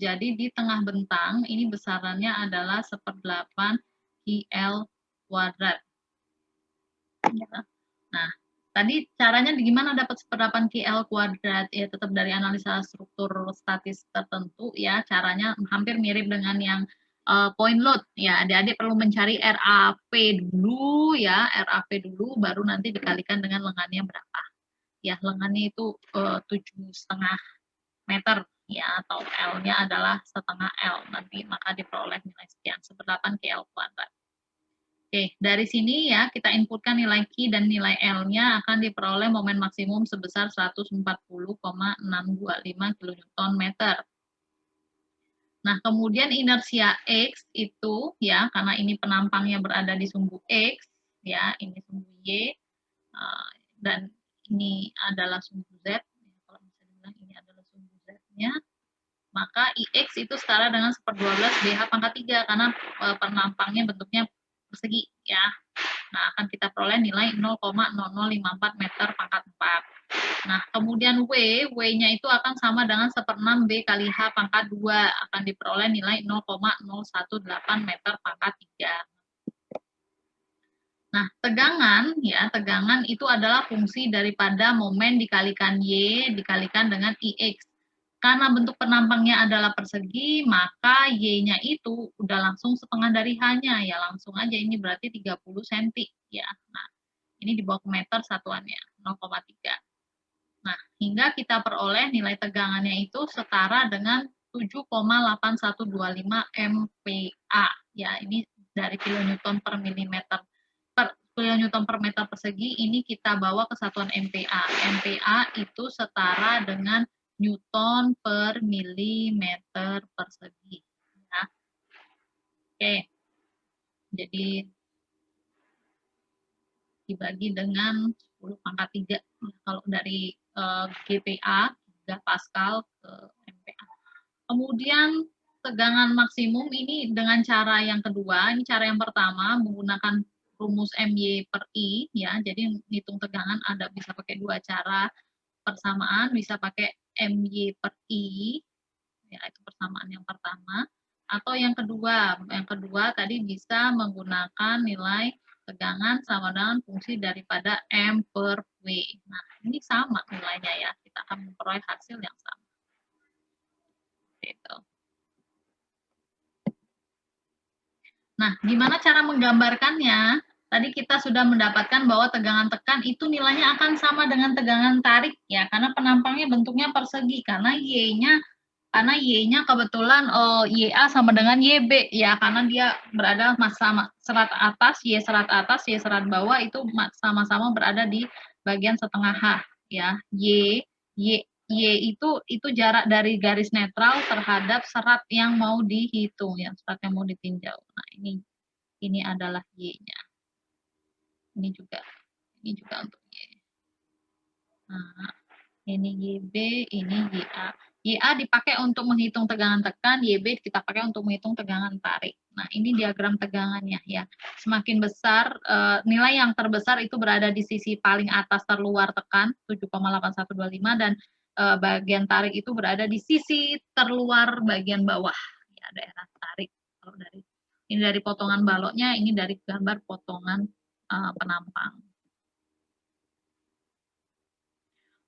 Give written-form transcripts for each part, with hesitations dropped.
terjadi di tengah bentang, ini besarannya adalah 1/8 QL kuadrat. Ya. Nah, tadi caranya gimana dapat 1/8 QL kuadrat? Ya, tetap dari analisa struktur statis tertentu ya, caranya hampir mirip dengan yang point load. Ya, adik-adik perlu mencari RAP dulu ya, RAP dulu, baru nanti dikalikan dengan lengannya berapa. Ya, lengannya itu 7,5 meter ya, atau L-nya adalah setengah L, nanti maka diperoleh nilai sekian, 1/8 QL kuadrat. Oke, dari sini ya kita inputkan nilai Q dan nilai L-nya akan diperoleh momen maksimum sebesar 140,625 kN. Nah, kemudian inersia X itu ya, karena ini penampangnya berada di sumbu X, ya, ini sumbu Y, dan ini adalah sumbu Z, kalau bisa dibilang ini adalah sumbu Z-nya, maka IX itu setara dengan 1/12 BH pangkat 3, karena penampangnya bentuknya persegi ya. Nah, akan kita peroleh nilai 0,0054 meter pangkat 4. Nah, kemudian W-nya itu akan sama dengan 1/6 B kali H pangkat 2, akan diperoleh nilai 0,018 meter pangkat 3. Nah, tegangan ya, tegangan itu adalah fungsi daripada momen dikalikan Y dikalikan dengan IX. Karena bentuk penampangnya adalah persegi, maka Y-nya itu udah langsung setengah dari H-nya, ya langsung aja, ini berarti 30 cm ya. Nah, ini dibawa ke meter satuannya, 0,3. Nah, hingga kita peroleh nilai tegangannya itu setara dengan 7,8125 MPa. Ya, ini dari kilonewton per milimeter kilonewton per meter persegi, ini kita bawa ke satuan MPa. MPa itu setara dengan Newton per milimeter persegi. Ya. Oke, jadi dibagi dengan 10 pangkat 3. Kalau dari GPa, 3 Pascal ke MPa. Kemudian tegangan maksimum ini dengan cara yang kedua, ini cara yang pertama menggunakan rumus MY per I, ya, jadi hitung tegangan ada bisa pakai dua cara persamaan, bisa pakai MY per I, ya itu persamaan yang pertama, atau yang kedua tadi bisa menggunakan nilai tegangan sama dengan fungsi daripada M per W. Nah, ini sama nilainya ya, kita akan memperoleh hasil yang sama. Gitu. Nah, gimana cara menggambarkannya? Tadi kita sudah mendapatkan bahwa tegangan tekan itu nilainya akan sama dengan tegangan tarik ya, karena penampangnya bentuknya persegi, karena Y-nya kebetulan YA sama dengan YB ya, karena dia berada sama serat atas, Y serat bawah itu sama-sama berada di bagian setengah H ya. Y itu jarak dari garis netral terhadap serat yang mau dihitung ya, serat yang mau ditinjau. Nah, ini adalah Y-nya. Ini juga untuk Y. Nah, ini YB, ini YA. YA dipakai untuk menghitung tegangan tekan, YB kita pakai untuk menghitung tegangan tarik. Nah, ini diagram tegangannya ya. Semakin besar, nilai yang terbesar itu berada di sisi paling atas terluar tekan, 7,8125, dan bagian tarik itu berada di sisi terluar bagian bawah, ya, daerah tarik. Kalau ini dari potongan baloknya, ini dari gambar potongan penampang.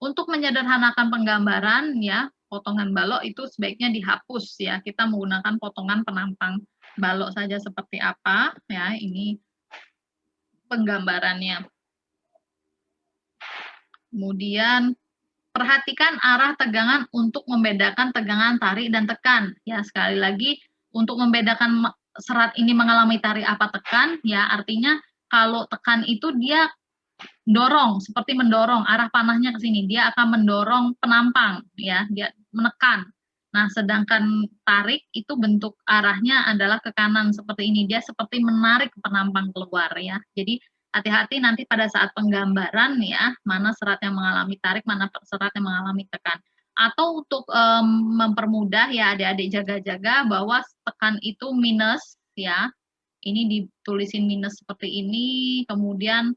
Untuk menyederhanakan penggambaran ya, potongan balok itu sebaiknya dihapus ya. Kita menggunakan potongan penampang balok saja seperti apa ya, ini penggambarannya. Kemudian perhatikan arah tegangan untuk membedakan tegangan tarik dan tekan. Ya, sekali lagi untuk membedakan serat ini mengalami tarik apa tekan ya, artinya kalau tekan itu dia dorong, seperti mendorong arah panahnya ke sini, dia akan mendorong penampang ya, dia menekan. Nah, sedangkan tarik itu bentuk arahnya adalah ke kanan seperti ini, dia seperti menarik penampang keluar ya. Jadi hati-hati nanti pada saat penggambaran ya, mana serat yang mengalami tarik, mana serat yang mengalami tekan. Atau untuk mempermudah ya adik-adik jaga-jaga bahwa tekan itu minus ya, ini ditulisin minus seperti ini, kemudian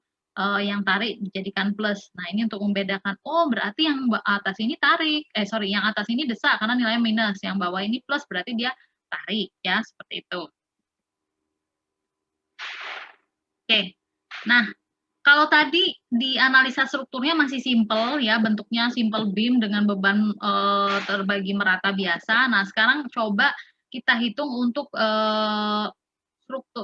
yang tarik dijadikan plus. Nah, ini untuk membedakan, oh berarti yang atas ini tarik, yang atas ini desak karena nilainya minus, yang bawah ini plus berarti dia tarik, ya, seperti itu. Oke, nah kalau tadi di analisa strukturnya masih simple ya, bentuknya simple beam dengan beban terbagi merata biasa. Nah, sekarang coba kita hitung untuk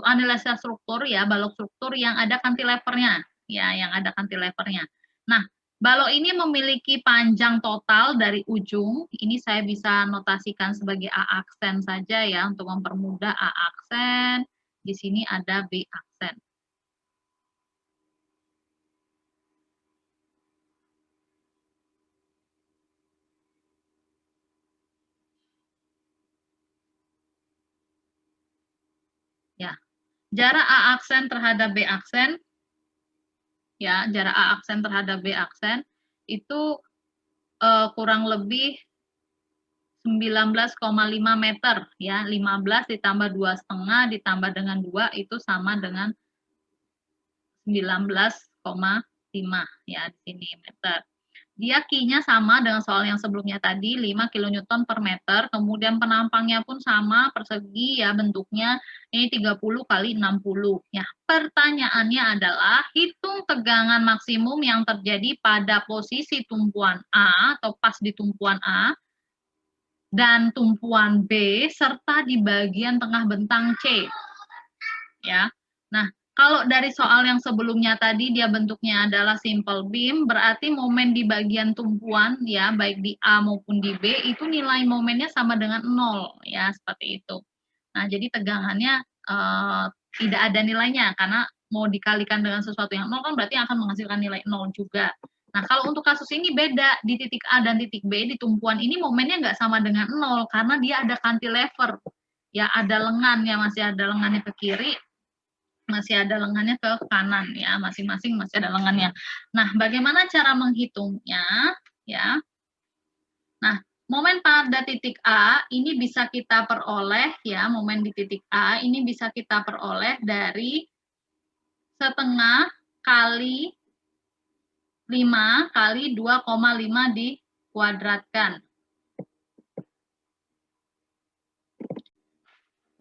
analisa struktur ya, balok struktur yang ada cantilevernya ya, yang ada cantilevernya. Nah, balok ini memiliki panjang total dari ujung, ini saya bisa notasikan sebagai A aksen saja ya untuk mempermudah. A aksen, di sini ada B aksen. Ya, jarak A aksen terhadap B aksen, ya, jarak A aksen terhadap B aksen itu kurang lebih 19,5 meter, ya, 15 ditambah 2,5 ditambah dengan 2 itu sama dengan 19,5 ya, di sini meter. Dia Q-nya sama dengan soal yang sebelumnya tadi, 5 kilonewton per meter, kemudian penampangnya pun sama, persegi ya bentuknya, ini 30 kali 60. Ya, pertanyaannya adalah, hitung tegangan maksimum yang terjadi pada posisi tumpuan A, atau pas di tumpuan A, dan tumpuan B, serta di bagian tengah bentang C. Ya, nah, kalau dari soal yang sebelumnya tadi dia bentuknya adalah simple beam, berarti momen di bagian tumpuan ya, baik di A maupun di B itu nilai momennya sama dengan 0 ya, seperti itu. Nah, jadi tegangannya tidak ada nilainya karena mau dikalikan dengan sesuatu yang 0 kan berarti akan menghasilkan nilai 0 juga. Nah, kalau untuk kasus ini beda, di titik A dan titik B di tumpuan ini momennya nggak sama dengan 0 karena dia ada cantilever. Ya, ada lengannya, masih ada lengannya ke kiri, masih ada lengannya ke kanan ya, masing-masing masih ada lengannya. Nah, bagaimana cara menghitungnya ya? Nah, momen pada titik A ini bisa kita peroleh ya, momen di titik A ini bisa kita peroleh dari setengah kali 5 kali 2,5 dikuadratkan.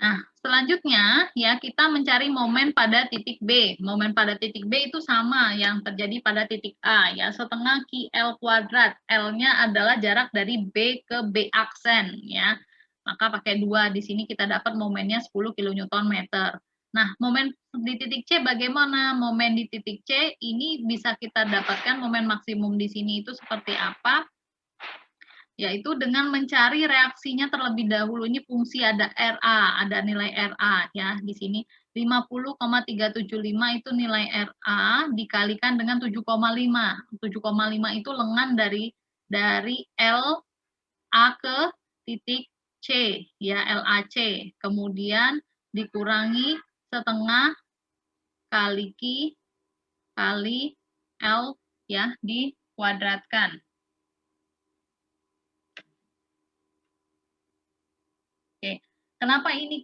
Nah, selanjutnya ya kita mencari momen pada titik B. Momen pada titik B itu sama yang terjadi pada titik A ya, setengah QL kuadrat. L-nya adalah jarak dari B ke B aksen ya. Maka pakai 2 di sini kita dapat momennya 10 kN meter. Nah, momen di titik C bagaimana? Momen di titik C ini bisa kita dapatkan momen maksimum di sini itu seperti apa? Yaitu dengan mencari reaksinya terlebih dahulu. Ini fungsi ada RA, ada nilai RA ya di sini 50,375 itu nilai RA dikalikan dengan 7,5. 7,5 itu lengan dari L A ke titik C ya, LAC. Kemudian dikurangi setengah kali Q kali L ya dikuadratkan. Oke, kenapa ini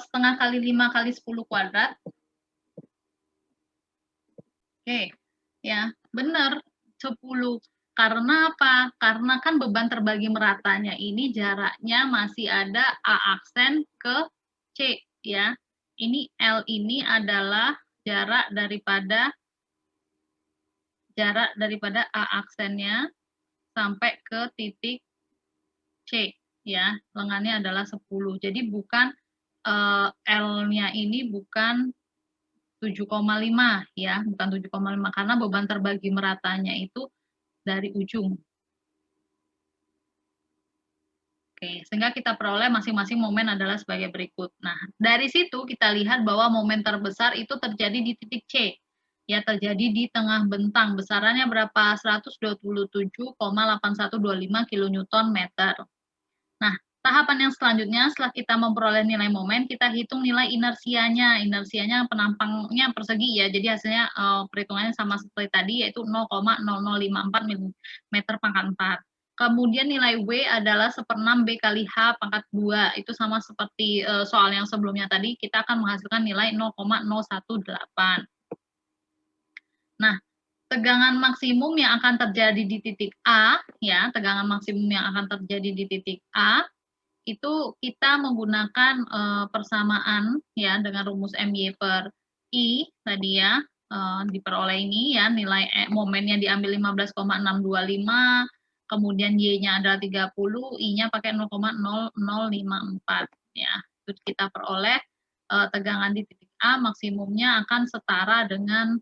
setengah kali 5 kali 10 kuadrat? Oke, ya benar 10. Karena apa? Karena kan beban terbagi meratanya ini jaraknya masih ada A aksen ke C ya. Ini L ini adalah jarak daripada A aksennya sampai ke titik C ya. Lengannya adalah 10. Jadi bukan L-nya ini bukan 7,5 ya, bukan 7,5 karena beban terbagi meratanya itu dari ujung. Oke, sehingga kita peroleh masing-masing momen adalah sebagai berikut. Nah, dari situ kita lihat bahwa momen terbesar itu terjadi di titik C. Ya, terjadi di tengah bentang. Besarannya berapa? 127,8125 kN meter. Nah, tahapan yang selanjutnya setelah kita memperoleh nilai momen, kita hitung nilai inersianya. Inersianya penampangnya persegi ya, jadi hasilnya perhitungannya sama seperti tadi, yaitu 0,0054 meter pangkat 4. Kemudian nilai W adalah 1/6 B kali H pangkat 2. Itu sama seperti soal yang sebelumnya tadi, kita akan menghasilkan nilai 0,018. Nah, tegangan maksimum yang akan terjadi di titik A, ya, tegangan maksimum yang akan terjadi di titik A, itu kita menggunakan persamaan ya dengan rumus MY per I tadi ya, diperoleh ini ya, nilai momennya diambil 15,625, kemudian Y-nya adalah 30, I-nya pakai 0,0054 ya. Itu kita peroleh tegangan di titik A maksimumnya akan setara dengan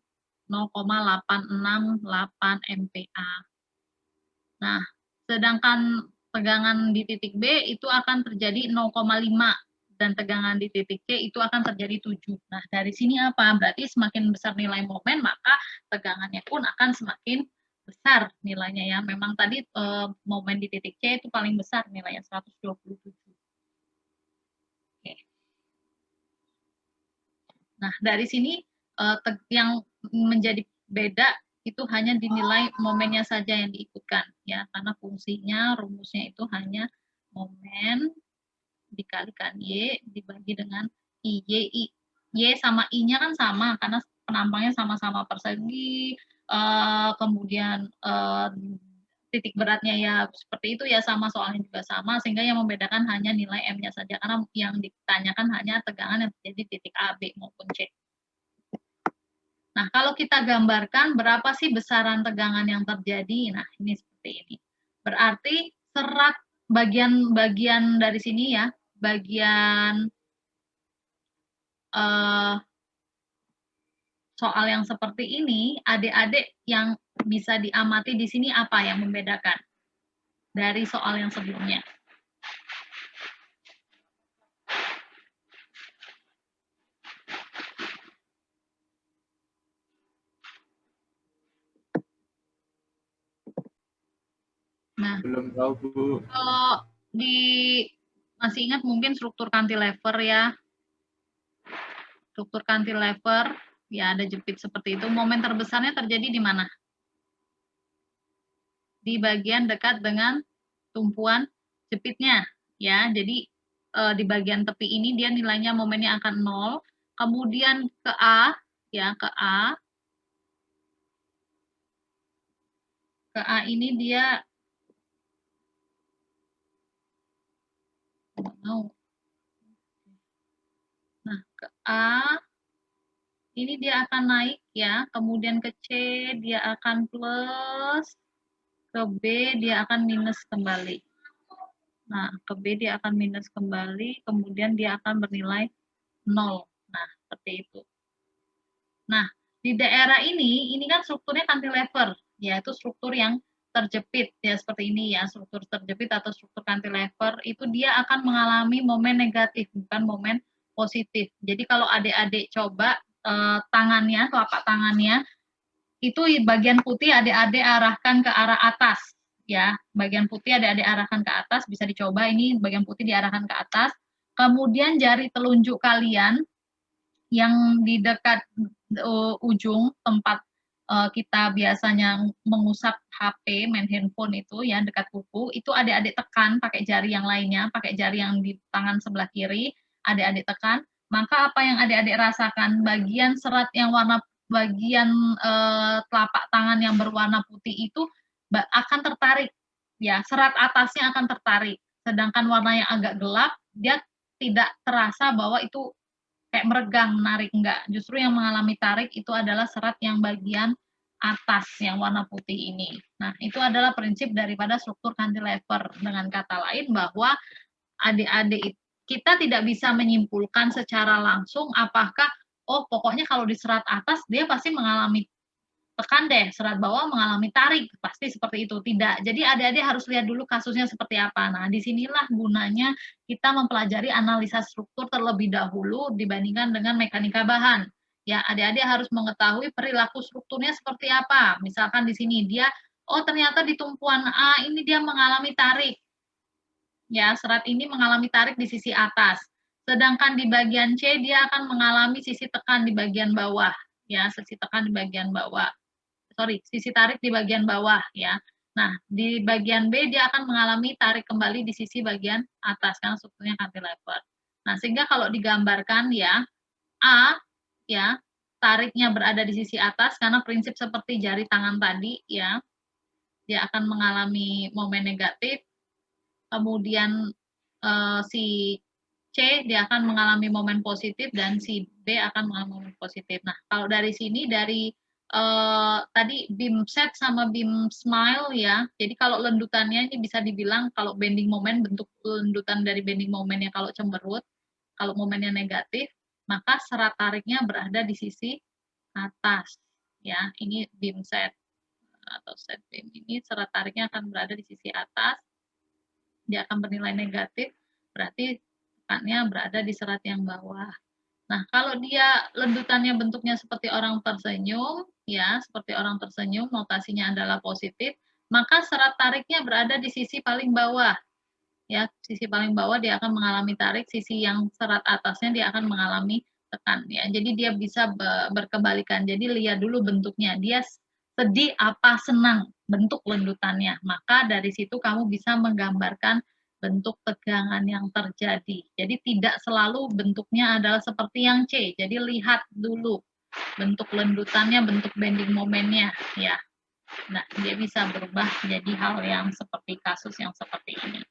0,868 MPa. Nah, sedangkan tegangan di titik B itu akan terjadi 0,5 dan tegangan di titik C itu akan terjadi 7. Nah, dari sini apa? Berarti semakin besar nilai momen, maka tegangannya pun akan semakin besar nilainya ya. Memang tadi momen di titik C itu paling besar nilainya 127. Oke. Nah, dari sini yang menjadi beda itu hanya dinilai momennya saja yang diikutkan ya, karena fungsinya rumusnya itu hanya momen dikalikan Y dibagi dengan I. Y sama I-nya kan sama karena penampangnya sama-sama persegi, kemudian titik beratnya ya seperti itu ya, sama soalnya juga sama, sehingga yang membedakan hanya nilai M-nya saja karena yang ditanyakan hanya tegangan yang terjadi di titik A, B maupun C. Nah, kalau kita gambarkan berapa sih besaran tegangan yang terjadi? Nah, ini seperti ini. Berarti serat bagian dari sini ya, bagian soal yang seperti ini, adik-adik yang bisa diamati di sini apa yang membedakan dari soal yang sebelumnya? Nah, belum tahu Bu. Kalau masih ingat mungkin struktur cantilever ya, struktur cantilever ya ada jepit seperti itu. Momen terbesarnya terjadi di mana? Di bagian dekat dengan tumpuan jepitnya ya. Jadi di bagian tepi ini dia nilainya momennya akan 0. Kemudian ke A ya, ke A ini dia mau. Nah, ke A ini dia akan naik ya, kemudian ke C dia akan plus, ke B dia akan minus kembali. Nah, ke B dia akan minus kembali, kemudian dia akan bernilai 0. Nah, seperti itu. Nah, di daerah ini kan strukturnya cantilever, yaitu struktur yang terjepit, ya seperti ini ya, struktur terjepit atau struktur cantilever, itu dia akan mengalami momen negatif, bukan momen positif. Jadi kalau adik-adik coba tangannya, telapak tangannya, itu bagian putih adik-adik arahkan ke arah atas, ya. Bagian putih adik-adik arahkan ke atas, bisa dicoba ini bagian putih diarahkan ke atas. Kemudian jari telunjuk kalian yang di dekat ujung tempat kita biasanya mengusap HP, main handphone itu ya dekat kuku, itu adik-adik tekan pakai jari yang lainnya, pakai jari yang di tangan sebelah kiri, adik-adik tekan, maka apa yang adik-adik rasakan, bagian serat yang warna bagian telapak tangan yang berwarna putih itu akan tertarik, ya serat atasnya akan tertarik, sedangkan warna yang agak gelap dia tidak terasa bahwa itu kayak meregang, menarik, enggak. Justru yang mengalami tarik itu adalah serat yang bagian atas yang warna putih ini. Nah, itu adalah prinsip daripada struktur cantilever. Dengan kata lain bahwa adik-adik kita tidak bisa menyimpulkan secara langsung apakah oh pokoknya kalau di serat atas dia pasti mengalami tekan deh, serat bawah mengalami tarik, pasti seperti itu. Tidak. Jadi adik-adik harus lihat dulu kasusnya seperti apa. Nah, disinilah gunanya kita mempelajari analisa struktur terlebih dahulu dibandingkan dengan mekanika bahan. Ya, adik-adik harus mengetahui perilaku strukturnya seperti apa. Misalkan di sini dia, oh ternyata di tumpuan A ini dia mengalami tarik. Ya, serat ini mengalami tarik di sisi atas. Sedangkan di bagian C dia akan mengalami sisi tekan di bagian bawah. Ya, sisi tekan di bagian bawah. Sisi tarik di bagian bawah ya. Nah, di bagian B dia akan mengalami tarik kembali di sisi bagian atas karena strukturnya cantilever. Nah, sehingga kalau digambarkan ya A ya tariknya berada di sisi atas karena prinsip seperti jari tangan tadi ya, dia akan mengalami momen negatif. Kemudian, si C dia akan mengalami momen positif dan si B akan mengalami momen positif. Nah, kalau dari sini dari, tadi beam set sama beam smile ya, jadi kalau lendutannya ini bisa dibilang kalau bending moment bentuk lendutan dari bending moment-nya kalau cemberut, kalau momennya negatif, maka serat tariknya berada di sisi atas, ya. Ini beam set atau set beam ini serat tariknya akan berada di sisi atas, dia akan bernilai negatif, berarti tekannya berada di serat yang bawah. Nah, kalau dia lendutannya bentuknya seperti orang tersenyum, ya, seperti orang tersenyum, notasinya adalah positif, maka serat tariknya berada di sisi paling bawah, ya, sisi paling bawah dia akan mengalami tarik, sisi yang serat atasnya dia akan mengalami tekan, ya. Jadi dia bisa berkebalikan. Jadi lihat dulu bentuknya, dia sedih apa senang, bentuk lendutannya. Maka dari situ kamu bisa menggambarkan bentuk tegangan yang terjadi. Jadi tidak selalu bentuknya adalah seperti yang C. Jadi lihat dulu bentuk lendutannya, bentuk bending momennya, ya. Nah, dia bisa berubah jadi hal yang seperti kasus yang seperti ini.